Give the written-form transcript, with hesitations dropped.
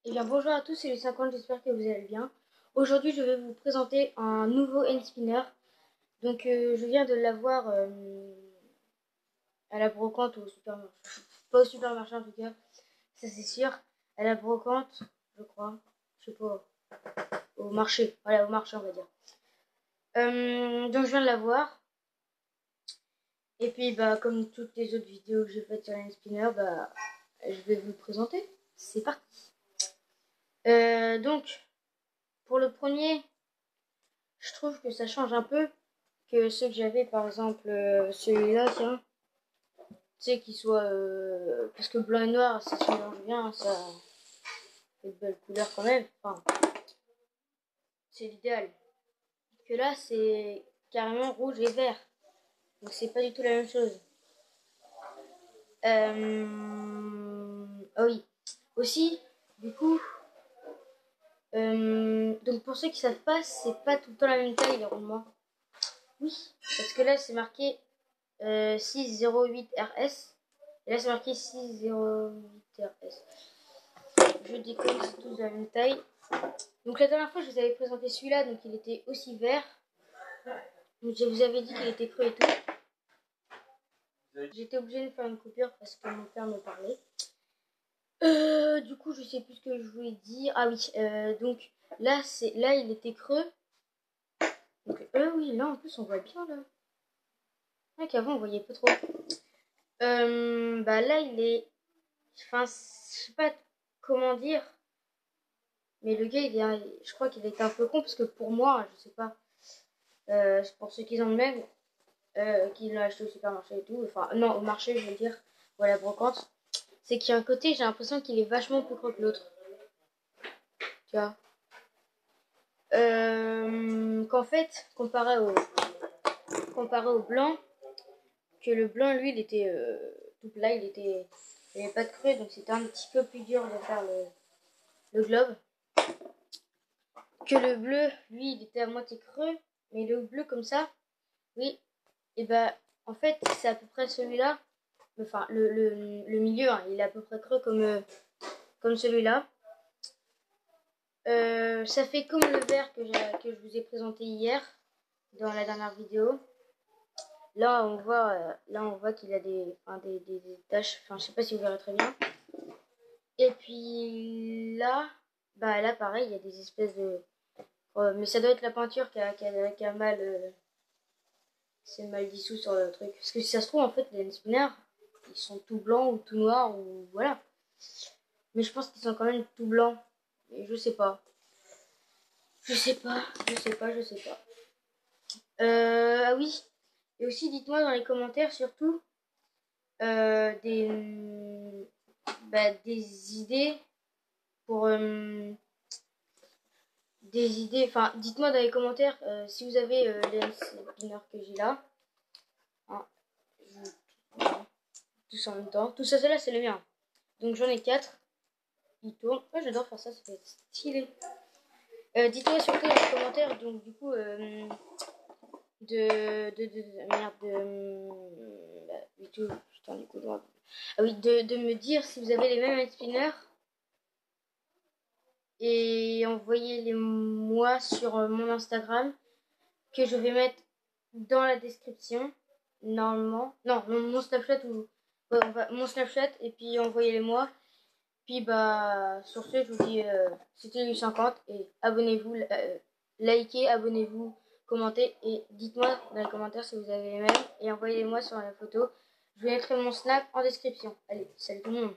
Eh bien bonjour à tous, c'est les 50, j'espère que vous allez bien. Aujourd'hui je vais vous présenter un nouveau hand spinner. Donc je viens de l'avoir à la brocante au supermarché. Pas au supermarché en tout cas, ça c'est sûr. À la brocante, je crois. Je sais pas. Au marché. Voilà, au marché on va dire. Donc je viens de l'avoir. Et puis bah comme toutes les autres vidéos que j'ai faites sur le hand spinner, bah je vais vous le présenter. C'est parti. Donc pour le premier, je trouve que ça change un peu que ceux que j'avais, par exemple celui-là, tiens, tu sais, qu'il soit. Parce que blanc et noir, ça se mélange bien, ça fait de belles couleurs quand même. Enfin, c'est l'idéal. Que là, c'est carrément rouge et vert. Donc c'est pas du tout la même chose. Ah oui. Aussi, du coup, donc pour ceux qui savent pas, c'est pas tout le temps la même taille les roulements. Oui, parce que là c'est marqué 608RS. Et là c'est marqué 608RS. Je déconne, c'est tous de la même taille. Donc la dernière fois je vous avais présenté celui-là, donc il était aussi vert. Donc je vous avais dit qu'il était creux et tout. J'étais obligée de faire une coupure parce que mon père me parlait. Du coup je sais plus ce que je voulais dire. Ah oui, donc là il était creux. Donc oui, là en plus on voit bien là. Ouais, qu'avant on voyait pas trop. Bah là il est. Enfin, je sais pas comment dire. Mais le gars, je crois qu'il était un peu con parce que pour moi, je sais pas, pour ceux qui ont le même, qui l'ont acheté au supermarché et tout, enfin, non, au marché, je veux dire, ou à la brocante, c'est qu'il y a un côté, j'ai l'impression qu'il est vachement plus gros que l'autre. Tu vois. Qu'en fait, comparé au blanc, que le blanc, lui, il était tout plat, il avait pas de creux, donc c'était un petit peu plus dur de faire le globe. Que le bleu, lui, il était à moitié creux, mais le bleu comme ça, oui, et bah, en fait, c'est à peu près celui-là, enfin, le milieu, hein, il est à peu près creux comme celui-là. Ça fait comme le vert que je vous ai présenté hier, dans la dernière vidéo. Là, on voit qu'il a des taches, enfin, je sais pas si vous verrez très bien. Et puis là, bah là, pareil, il y a des espèces de... mais ça doit être la peinture qui a mal... c'est mal dissous sur le truc. Parce que si ça se trouve, en fait, les spinners, ils sont tout blancs ou tout noirs, ou voilà. Mais je pense qu'ils sont quand même tout blancs. Et je sais pas. Je sais pas. Ah oui. Et aussi, dites-moi dans les commentaires, surtout, euh, des, des idées pour... des idées... Enfin, dites-moi dans les commentaires si vous avez les spinners que j'ai là. Hein, tous en même temps. Tout ça, cela, c'est le mien. Donc j'en ai 4. Il tourne. Oh, j'adore faire ça, ça fait stylé. Dites-moi surtout dans les commentaires, donc du coup, merde, du tout, putain, du coup, ah oui, de me dire si vous avez les mêmes spinners et envoyez-les-moi sur mon Instagram que je vais mettre dans la description, normalement. Non, mon Snapchat ou ouais, mon Snapchat et puis envoyez-les-moi. Puis bah sur ce, je vous dis c'était du 50 et abonnez-vous, likez, abonnez-vous, commentez et dites-moi dans les commentaires si vous avez les mêmes et envoyez-les-moi sur la photo. Je vous mettrai mon snap en description. Allez, salut tout le monde.